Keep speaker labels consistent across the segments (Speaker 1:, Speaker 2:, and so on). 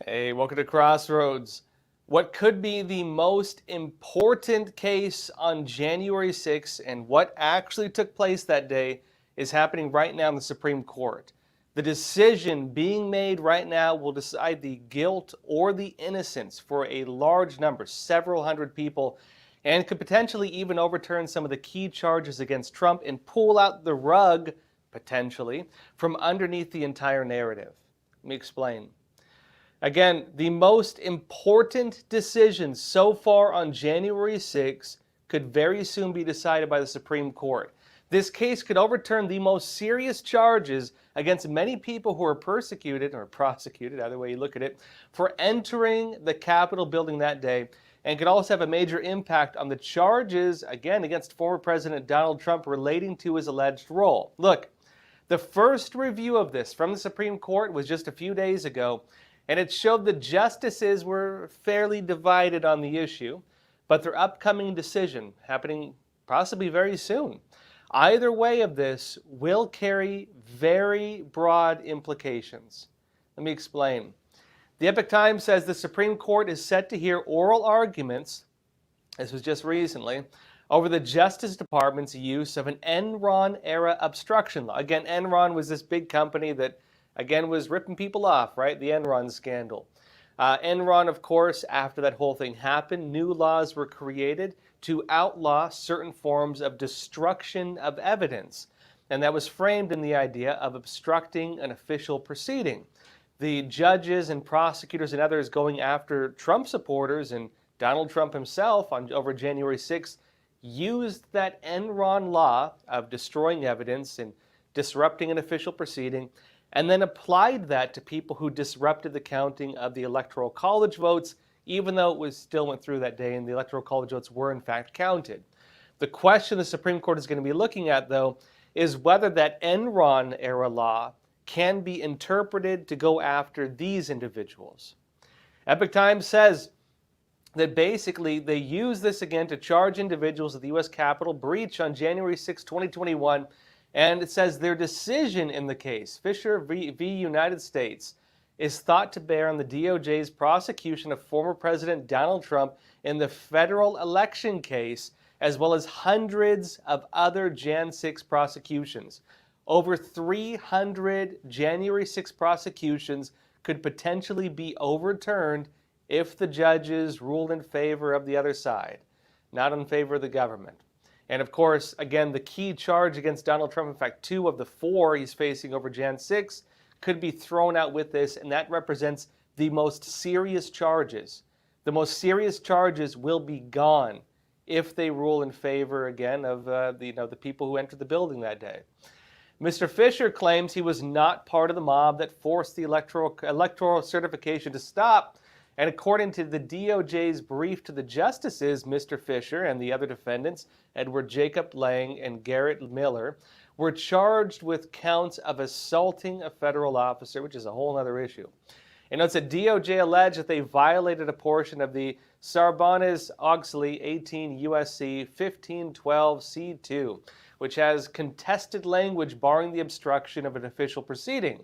Speaker 1: Hey, welcome to Crossroads. What could be the most important case on January 6th and what actually took place that day is happening right now in the Supreme Court. The decision being made right now will decide the guilt or the innocence for a large number, several hundred people, and could potentially even overturn some of the key charges against Trump and pull out the rug, potentially, from underneath the entire narrative. Let me explain. Again, the most important decision so far on January 6 could very soon be decided by the Supreme Court. This case could overturn the most serious charges against many people who are persecuted or prosecuted, either way you look at it, for entering the Capitol building that day, and could also have a major impact on the charges, again, against former President Donald Trump relating to his alleged role. Look, the first review of this from the Supreme Court was just a few days ago, and it showed the justices were fairly divided on the issue, but their upcoming decision, happening possibly very soon, either way of this will carry very broad implications. Let me explain. The Epoch Times says the Supreme Court is set to hear oral arguments, this was just recently, over the Justice Department's use of an Enron-era obstruction law. Again, Enron was this big company that again was ripping people off, right? The Enron scandal. Enron, of course, after that whole thing happened, new laws were created to outlaw certain forms of destruction of evidence. And that was framed in the idea of obstructing an official proceeding. The judges and prosecutors and others going after Trump supporters and Donald Trump himself over January 6th used that Enron law of destroying evidence and disrupting an official proceeding, and then applied that to people who disrupted the counting of the Electoral College votes, even though it still went through that day and the Electoral College votes were in fact counted. The question the Supreme Court is going to be looking at, though, is whether that Enron-era law can be interpreted to go after these individuals. Epoch Times says that basically they use this again to charge individuals at the U.S. Capitol breach on January 6, 2021, and it says their decision in the case, Fisher v. United States, is thought to bear on the DOJ's prosecution of former President Donald Trump in the federal election case, as well as hundreds of other Jan 6 prosecutions. Over 300 January 6 prosecutions could potentially be overturned if the judges ruled in favor of the other side, not in favor of the government. And of course, again, the key charge against Donald Trump, in fact, 2 of the 4 he's facing over Jan 6, could be thrown out with this, and that represents the most serious charges. The most serious charges will be gone if they rule in favor, again, of the people who entered the building that day. Mr. Fisher claims he was not part of the mob that forced the electoral certification to stop. And according to the DOJ's brief to the justices, Mr. Fisher and the other defendants, Edward Jacob Lang and Garrett Miller, were charged with counts of assaulting a federal officer, which is a whole other issue. And notes that DOJ alleged that they violated a portion of the Sarbanes-Oxley 18 U.S.C. 1512 C2, which has contested language barring the obstruction of an official proceeding.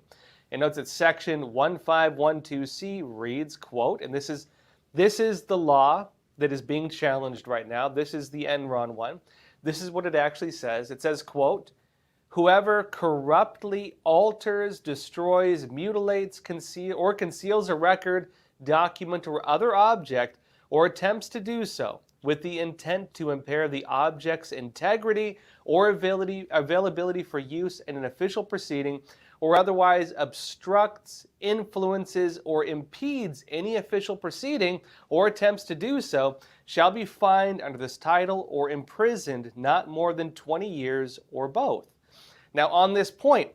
Speaker 1: It notes that section 1512C reads, quote, and this is the law that is being challenged right now. This is the Enron one. This is what it actually says. It says, quote, whoever corruptly alters, destroys, mutilates, conceals a record, document, or other object, or attempts to do so with the intent to impair the object's integrity or availability for use in an official proceeding, or otherwise obstructs, influences, or impedes any official proceeding or attempts to do so, shall be fined under this title or imprisoned not more than 20 years or both. Now, on this point,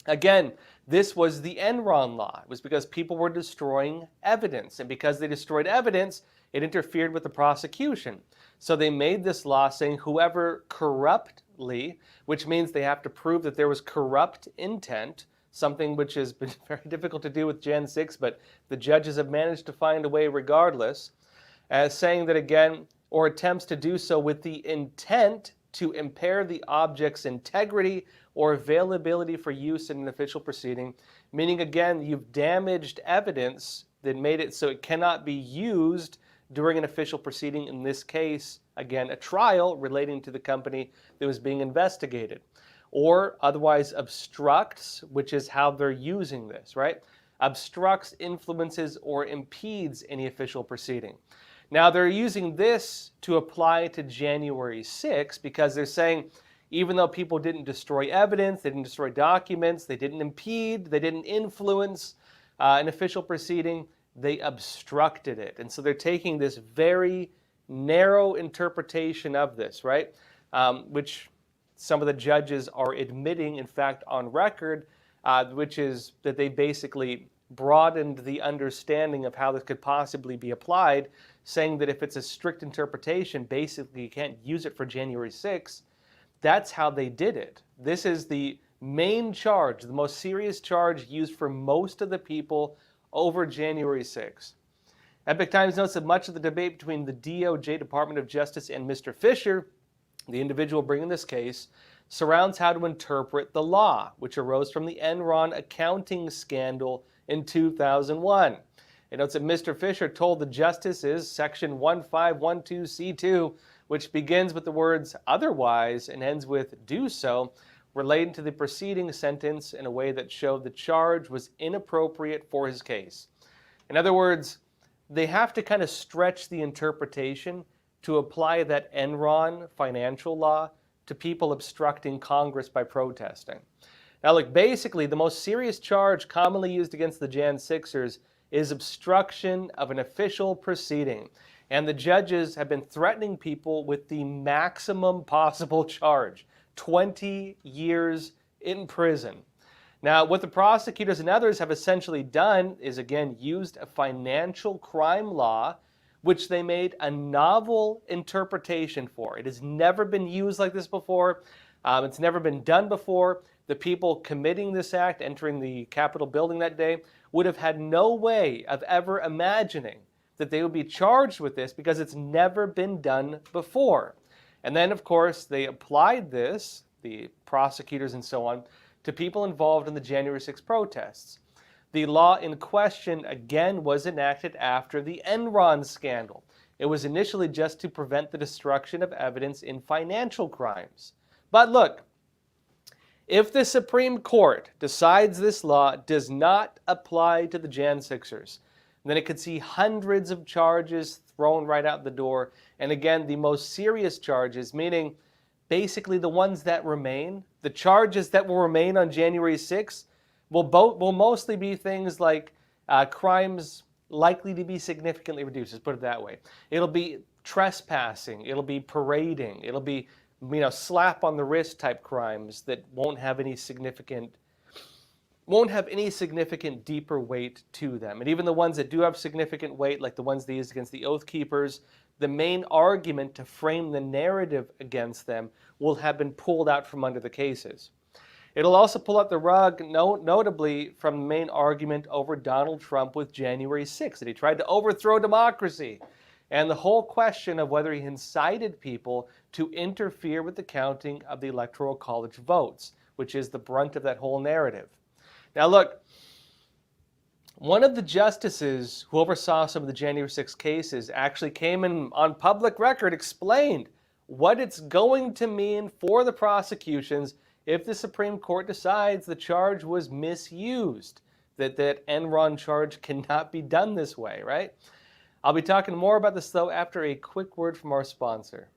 Speaker 1: again, this was the Enron law. It was because people were destroying evidence, and because they destroyed evidence, it interfered with the prosecution. So they made this law saying whoever corruptly, which means they have to prove that there was corrupt intent, something which has been very difficult to do with Jan 6, but the judges have managed to find a way regardless, as saying that again, or attempts to do so with the intent to impair the object's integrity or availability for use in an official proceeding, meaning again, you've damaged evidence that made it so it cannot be used during an official proceeding, in this case, again, a trial relating to the company that was being investigated. Or otherwise obstructs, which is how they're using this, right? Obstructs, influences, or impedes any official proceeding. Now, they're using this to apply to January 6th because they're saying, even though people didn't destroy evidence, they didn't destroy documents, they didn't impede, they didn't influence an official proceeding, they obstructed it. And so they're taking this very narrow interpretation of this, right? Which some of the judges are admitting, in fact, on record, which is that they basically broadened the understanding of how this could possibly be applied, saying that if it's a strict interpretation, basically you can't use it for January 6th. That's how they did it. This is the main charge, the most serious charge used for most of the people over January 6th. Epoch Times notes that much of the debate between the DOJ, Department of Justice, and Mr. Fisher, the individual bringing this case, surrounds how to interpret the law, which arose from the Enron accounting scandal in 2001. It notes that Mr. Fisher told the justices Section 1512C2, which begins with the words otherwise and ends with do so, relating to the preceding sentence in a way that showed the charge was inappropriate for his case. In other words, they have to kind of stretch the interpretation to apply that Enron financial law to people obstructing Congress by protesting. Now, look, basically, the most serious charge commonly used against the Jan 6ers is obstruction of an official proceeding. And the judges have been threatening people with the maximum possible charge, 20 years in prison. Now, what the prosecutors and others have essentially done is, again, used a financial crime law, which they made a novel interpretation for. It has never been used like this before. It's never been done before. The people committing this act, entering the Capitol building that day, would have had no way of ever imagining that they would be charged with this because it's never been done before. And then, of course, they applied this, the prosecutors and so on, to people involved in the January 6th protests. The law in question, again, was enacted after the Enron scandal. It was initially just to prevent the destruction of evidence in financial crimes. But look, if the Supreme Court decides this law does not apply to the Jan 6ers, then it could see hundreds of charges thrown right out the door. And again, the most serious charges, meaning basically the ones that remain, the charges that will remain on January 6th, will mostly be things like crimes likely to be significantly reduced, let's put it that way. It'll be trespassing, it'll be parading, it'll be slap on the wrist type crimes that won't have any significant deeper weight to them. And even the ones that do have significant weight, like the ones they used against the Oath Keepers, the main argument to frame the narrative against them will have been pulled out from under the cases. It'll also pull out the rug, notably from the main argument over Donald Trump with January 6th, that he tried to overthrow democracy, and the whole question of whether he incited people to interfere with the counting of the Electoral College votes, which is the brunt of that whole narrative. Now look, one of the justices who oversaw some of the January 6 cases actually came in on public record, explained what it's going to mean for the prosecutions if the Supreme Court decides the charge was misused, that Enron charge cannot be done this way, right? I'll be talking more about this, though, after a quick word from our sponsor.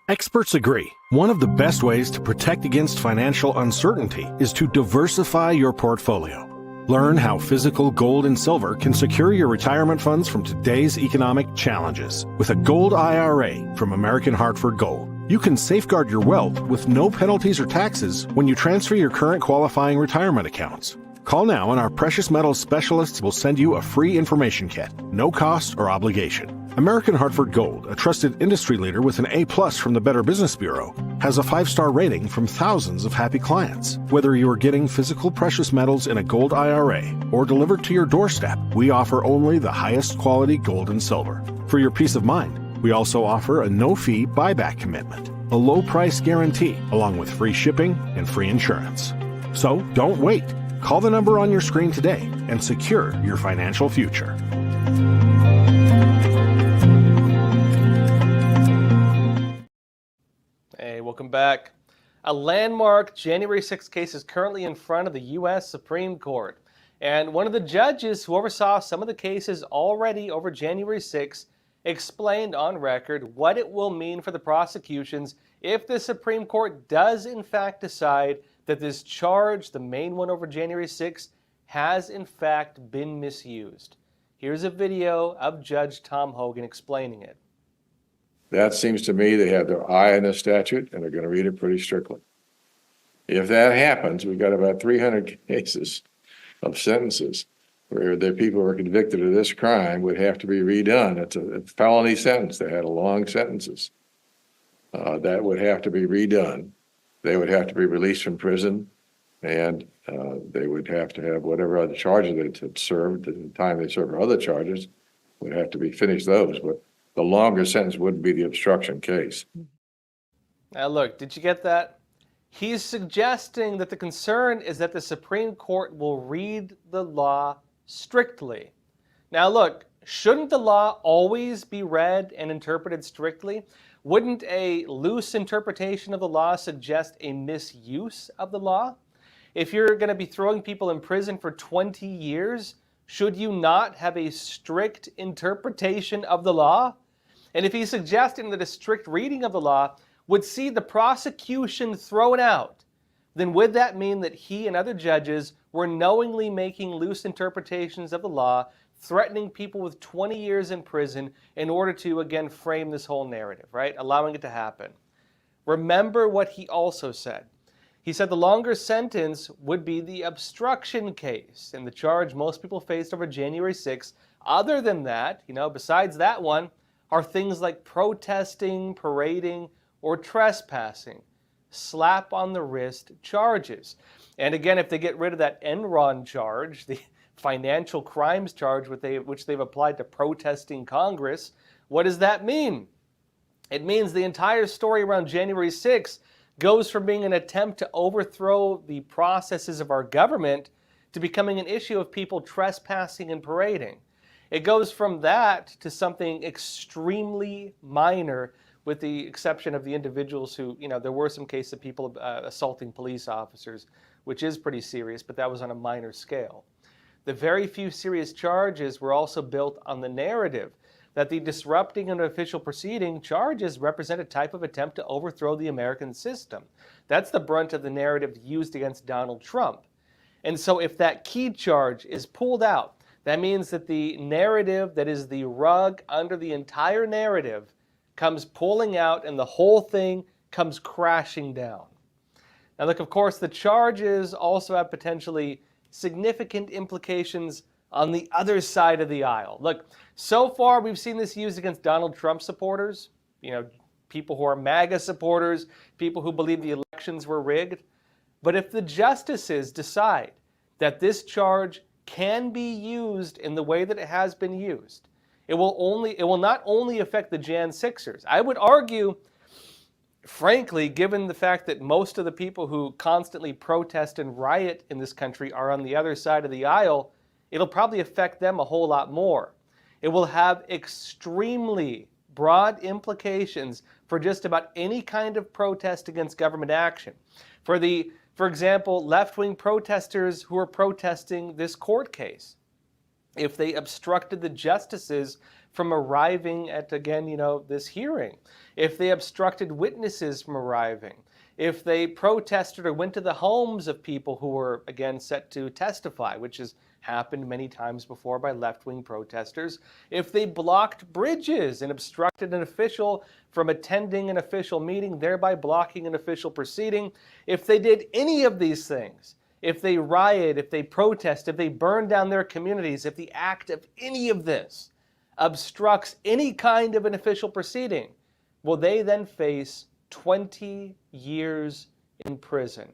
Speaker 2: Experts agree. One of the best ways to protect against financial uncertainty is to diversify your portfolio. Learn how physical gold and silver can secure your retirement funds from today's economic challenges. With a gold IRA from American Hartford Gold, you can safeguard your wealth with no penalties or taxes when you transfer your current qualifying retirement accounts. Call now and our precious metals specialists will send you a free information kit, no cost or obligation. American Hartford Gold, a trusted industry leader with an A+ from the Better Business Bureau, has a 5-star rating from thousands of happy clients. Whether you are getting physical precious metals in a gold IRA or delivered to your doorstep, we offer only the highest quality gold and silver. For your peace of mind, we also offer a no-fee buyback commitment, a low price guarantee, along with free shipping and free insurance. So don't wait. Call the number on your screen today and secure your financial future.
Speaker 1: Hey, welcome back. A landmark January 6th case is currently in front of the U.S. Supreme Court. And one of the judges who oversaw some of the cases already over January 6th explained on record what it will mean for the prosecutions if the Supreme Court does in fact decide that this charge, the main one over January 6th, has in fact been misused. Here's a video of Judge Tom Hogan explaining it.
Speaker 3: That seems to me they have their eye on the statute and they're going to read it pretty strictly. If that happens, we've got about 300 cases of sentences where the people who are convicted of this crime would have to be redone. It's a felony sentence. They had long sentences. That would have to be redone. They would have to be released from prison, and they would have to have whatever other charges they had served at the time they served other charges would have to be finished those. But the longer sentence wouldn't be the obstruction case.
Speaker 1: Now look, did you get that? He's suggesting that the concern is that the Supreme Court will read the law strictly. Now look, shouldn't the law always be read and interpreted strictly? Wouldn't a loose interpretation of the law suggest a misuse of the law? If you're going to be throwing people in prison for 20 years, should you not have a strict interpretation of the law? And if he's suggesting that a strict reading of the law would see the prosecution thrown out, then would that mean that he and other judges were knowingly making loose interpretations of the law, threatening people with 20 years in prison in order to, again, frame this whole narrative, right? Allowing it to happen. Remember what he also said. He said the longer sentence would be the obstruction case and the charge most people faced over January 6th. Other than that, besides that one, are things like protesting, parading, or trespassing. Slap on the wrist charges. And again, if they get rid of that Enron charge, the financial crimes charge which they've applied to protesting Congress, what does that mean? It means the entire story around January 6th goes from being an attempt to overthrow the processes of our government to becoming an issue of people trespassing and parading. It goes from that to something extremely minor, with the exception of the individuals who, there were some cases of people assaulting police officers, which is pretty serious, but that was on a minor scale. The very few serious charges were also built on the narrative that the disrupting an official proceeding charges represent a type of attempt to overthrow the American system. That's the brunt of the narrative used against Donald Trump. And so if that key charge is pulled out, that means that the narrative that is the rug under the entire narrative comes pulling out and the whole thing comes crashing down. Now look, of course, the charges also have potentially significant implications on the other side of the aisle. Look, so far we've seen this used against Donald Trump supporters, people who are MAGA supporters, people who believe the elections were rigged. But if the justices decide that this charge can be used in the way that it has been used, it will not only affect the Jan 6ers. I would argue, frankly, given the fact that most of the people who constantly protest and riot in this country are on the other side of the aisle, it'll probably affect them a whole lot more. It will have extremely broad implications for just about any kind of protest against government action. For example, left-wing protesters who are protesting this court case, if they obstructed the justices from arriving at, again, this hearing, if they obstructed witnesses from arriving, if they protested or went to the homes of people who were, again, set to testify, which has happened many times before by left-wing protesters, if they blocked bridges and obstructed an official from attending an official meeting, thereby blocking an official proceeding, if they did any of these things, if they riot, if they protest, if they burn down their communities, if the act of any of this obstructs any kind of an official proceeding, will they then face 20 years in prison?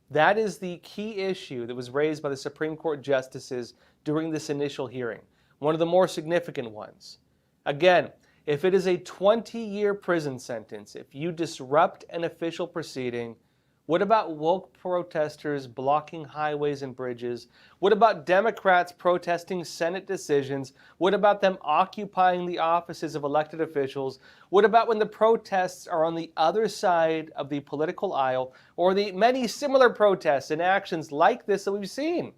Speaker 1: That is the key issue that was raised by the Supreme Court justices during this initial hearing, one of the more significant ones. Again, if it is a 20-year prison sentence, if you disrupt an official proceeding, What about woke protesters blocking highways and bridges? What about Democrats protesting Senate decisions? What about them occupying the offices of elected officials? What about when the protests are on the other side of the political aisle, or the many similar protests and actions like this that we've seen?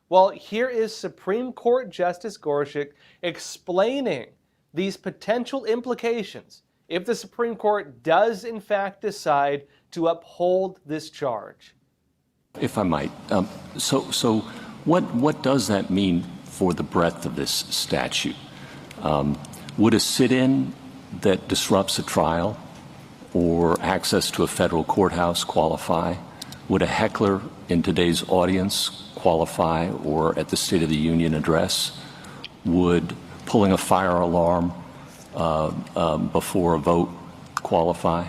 Speaker 1: Well, here is Supreme Court Justice Gorsuch explaining these potential implications if the Supreme Court does in fact decide to uphold this charge.
Speaker 4: If I might, so what does that mean for the breadth of this statute? Would a sit-in that disrupts a trial or access to a federal courthouse qualify? Would a heckler in today's audience qualify, or at the State of the Union address? Would pulling a fire alarm before a vote qualify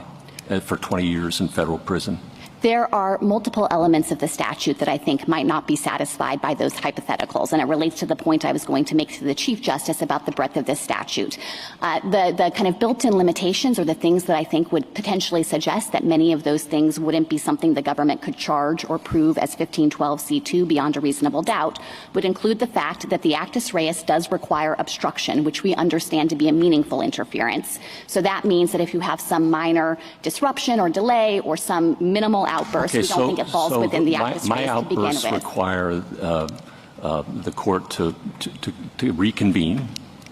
Speaker 4: for 20 years in federal prison?
Speaker 5: There are multiple elements of the statute that I think might not be satisfied by those hypotheticals, and it relates to the point I was going to make to the Chief Justice about the breadth of this statute. The kind of built-in limitations are the things that I think would potentially suggest that many of those things wouldn't be something the government could charge or prove as 1512c2 beyond a reasonable doubt, would include the fact that the actus reus does require obstruction, which we understand to be a meaningful interference. So that means that if you have some minor disruption or delay or some minimal outburst, we don't think it falls within the actus reus to begin with. My outbursts
Speaker 4: require the court to reconvene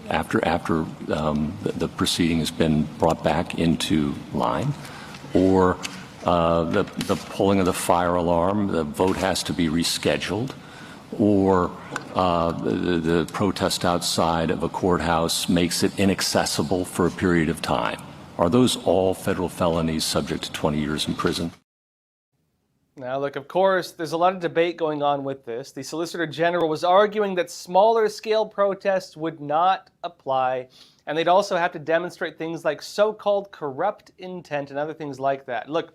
Speaker 4: after the proceeding has been brought back into line, or the pulling of the fire alarm, the vote has to be rescheduled, or the protest outside of a courthouse makes it inaccessible for a period of time. Are those all federal felonies subject to 20 years in prison?
Speaker 1: Now, look, of course, there's a lot of debate going on with this. The Solicitor General was arguing that smaller scale protests would not apply, and they'd also have to demonstrate things like so-called corrupt intent and other things like that. Look,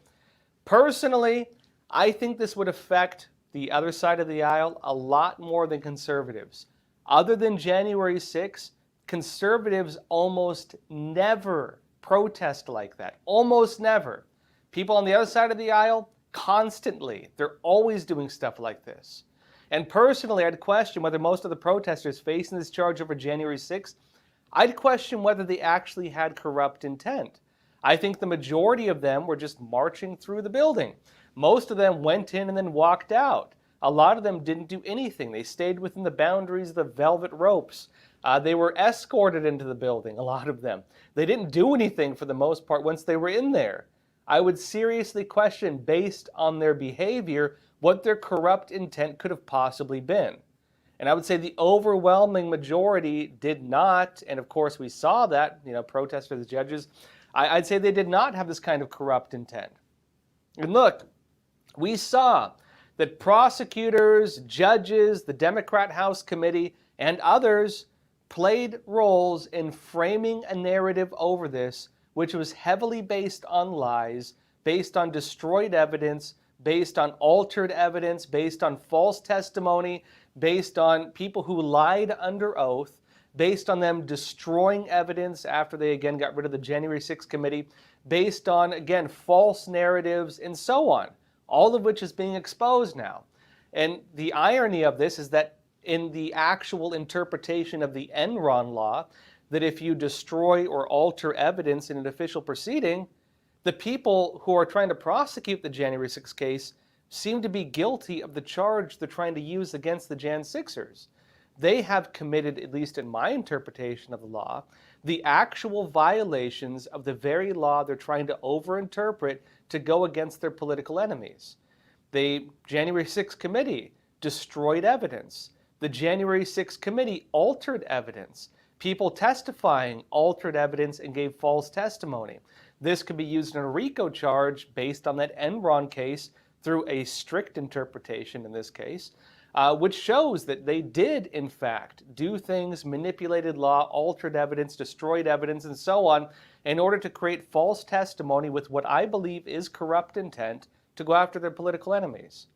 Speaker 1: personally, I think this would affect the other side of the aisle a lot more than conservatives. Other than January 6th, conservatives almost never protest like that. Almost never. People on the other side of the aisle, constantly. They're always doing stuff like this. And personally, I'd question whether most of the protesters facing this charge over January 6th, I'd question whether they actually had corrupt intent. I think the majority of them were just marching through the building. Most of them went in and then walked out. A lot of them didn't do anything. They stayed within the boundaries of the velvet ropes. They were escorted into the building, a lot of them. They didn't do anything for the most part once they were in there. I would seriously question, based on their behavior, what their corrupt intent could have possibly been. And I would say the overwhelming majority did not, and of course we saw that, protesters, judges, I'd say they did not have this kind of corrupt intent. And look, we saw that prosecutors, judges, the Democrat House Committee, and others played roles in framing a narrative over this, which was heavily based on lies, based on destroyed evidence, based on altered evidence, based on false testimony, based on people who lied under oath, based on them destroying evidence after they again got rid of the January 6th committee, based on, again, false narratives, and so on, all of which is being exposed now. And the irony of this is that in the actual interpretation of the Enron law, that if you destroy or alter evidence in an official proceeding, the people who are trying to prosecute the January 6th case seem to be guilty of the charge they're trying to use against the Jan 6ers. They have committed, at least in my interpretation of the law, the actual violations of the very law they're trying to overinterpret to go against their political enemies. The January 6th committee destroyed evidence. The January 6th committee altered evidence. People testifying altered evidence and gave false testimony. This could be used in a RICO charge based on that Enron case through a strict interpretation in this case, which shows that they did, in fact, do things, manipulated law, altered evidence, destroyed evidence, and so on, in order to create false testimony with what I believe is corrupt intent to go after their political enemies.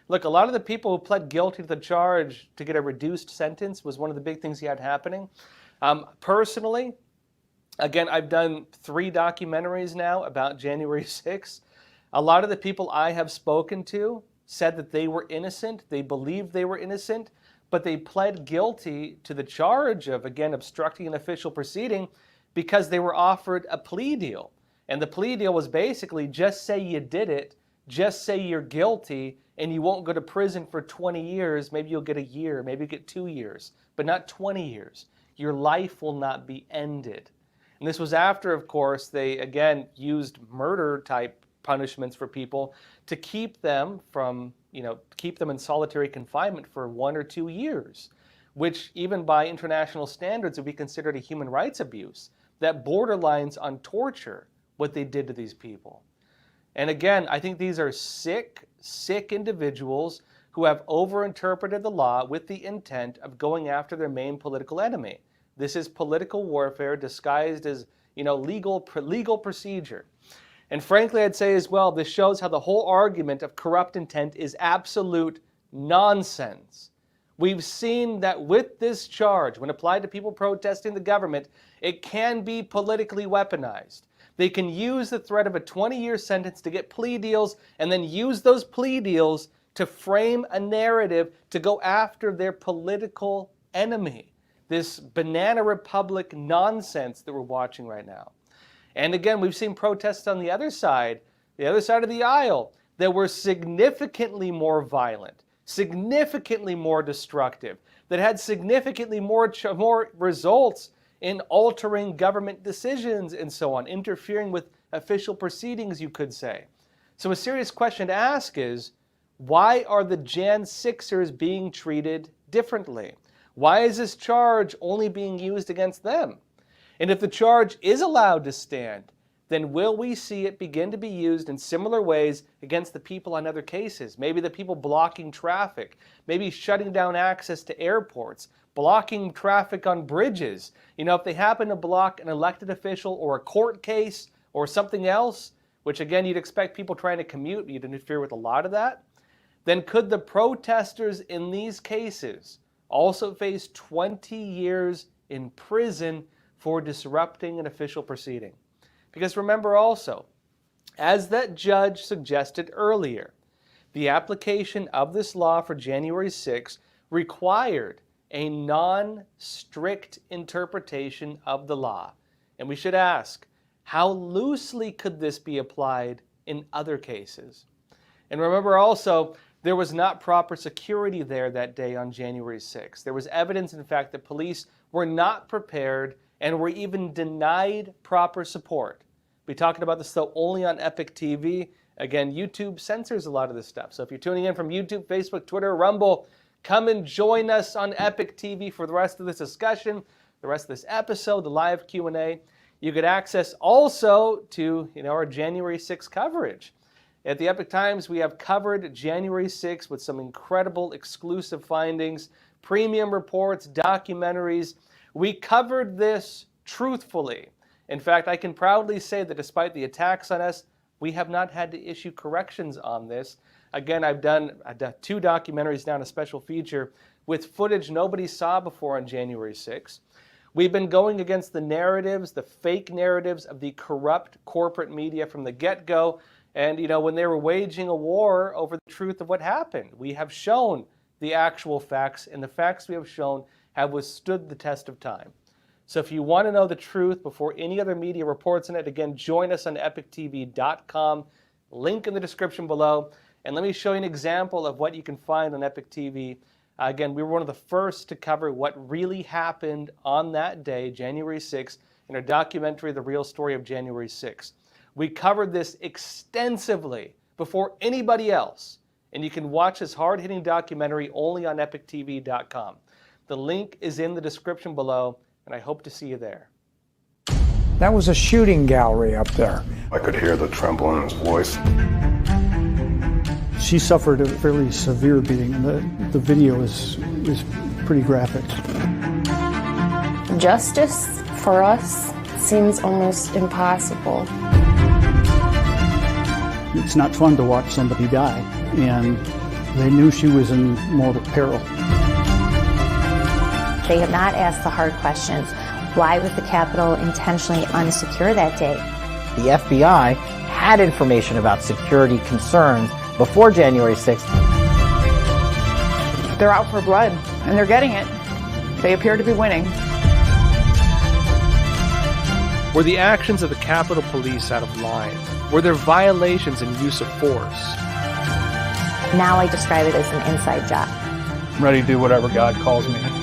Speaker 1: Look, a lot of the people who pled guilty to the charge to get a reduced sentence was one of the big things he had happening. Personally, again, I've done 3 documentaries now about January 6th. A lot of the people I have spoken to said that they were innocent, they believed they were innocent, but they pled guilty to the charge of, again, obstructing an official proceeding because they were offered a plea deal. And the plea deal was basically just say you did it, just say you're guilty, and you won't go to prison for 20 years. Maybe you'll get a year, maybe you get 2 years, but not 20 years. Your life will not be ended. And this was after, of course, they, again, used murder-type punishments for people to keep them from, keep them in solitary confinement for 1 or 2 years, which even by international standards would be considered a human rights abuse. That borderlines on torture, what they did to these people. And again, I think these are sick individuals who have overinterpreted the law with the intent of going after their main political enemy. This is political warfare disguised as, legal procedure. And frankly, I'd say as well, this shows how the whole argument of corrupt intent is absolute nonsense. We've seen that with this charge, when applied to people protesting the government, it can be politically weaponized. They can use the threat of a 20-year sentence to get plea deals and then use those plea deals to frame a narrative to go after their political enemy. This banana republic nonsense that we're watching right now. And again, we've seen protests on the other side of the aisle, that were significantly more violent, significantly more destructive, that had significantly more results in altering government decisions and so on, interfering with official proceedings, you could say. So a serious question to ask is, why are the Jan 6ers being treated differently? Why is this charge only being used against them? And if the charge is allowed to stand, then will we see it begin to be used in similar ways against the people on other cases? Maybe the people blocking traffic, maybe shutting down access to airports, blocking traffic on bridges. If they happen to block an elected official or a court case or something else, which again, you'd expect people trying to commute, you'd interfere with a lot of that, then could the protesters in these cases also face 20 years in prison for disrupting an official proceeding? Because remember also, as that judge suggested earlier, the application of this law for January 6 required a non-strict interpretation of the law. And we should ask, how loosely could this be applied in other cases? And remember also, there was not proper security there that day on January 6. There was evidence, in fact, that police were not prepared and were even denied proper support. We're talking about this, though, only on Epoch TV. Again, YouTube censors a lot of this stuff. So if you're tuning in from YouTube, Facebook, Twitter, Rumble, come and join us on Epoch TV for the rest of this discussion, the rest of this episode, the live Q&A. You get access also to our January 6 coverage. At the Epoch Times, we have covered January 6 with some incredible exclusive findings, premium reports, documentaries. We covered this truthfully. In fact, I can proudly say that despite the attacks on us, we have not had to issue corrections on this. Again, I've done 2 documentaries now, a special feature with footage nobody saw before on January 6. We've been going against the narratives, the fake narratives of the corrupt corporate media from the get-go. And, when they were waging a war over the truth of what happened, we have shown the actual facts, and the facts we have shown have withstood the test of time. So if you want to know the truth before any other media reports on it, again, join us on epochtv.com. Link in the description below. And let me show you an example of what you can find on Epoch TV. Again, we were one of the first to cover what really happened on that day, January 6th, in our documentary, The Real Story of January 6th. We covered this extensively before anybody else. And you can watch this hard-hitting documentary only on epochtv.com. The link is in the description below, and I hope to see you there.
Speaker 6: That was a shooting gallery up there.
Speaker 7: I could hear the tremble in his voice.
Speaker 8: She suffered a fairly severe beating, and the video is pretty graphic.
Speaker 9: Justice for us seems almost impossible.
Speaker 8: It's not fun to watch somebody die, and they knew she was in mortal peril.
Speaker 10: They have not asked the hard questions. Why was the Capitol intentionally unsecure that day?
Speaker 11: The FBI had information about security concerns before January 6th.
Speaker 12: They're out for blood, and they're getting it. They appear to be winning.
Speaker 1: Were the actions of the Capitol Police out of line? Were there violations and use of force?
Speaker 10: Now I describe it as an inside job.
Speaker 8: I'm ready to do whatever God calls me.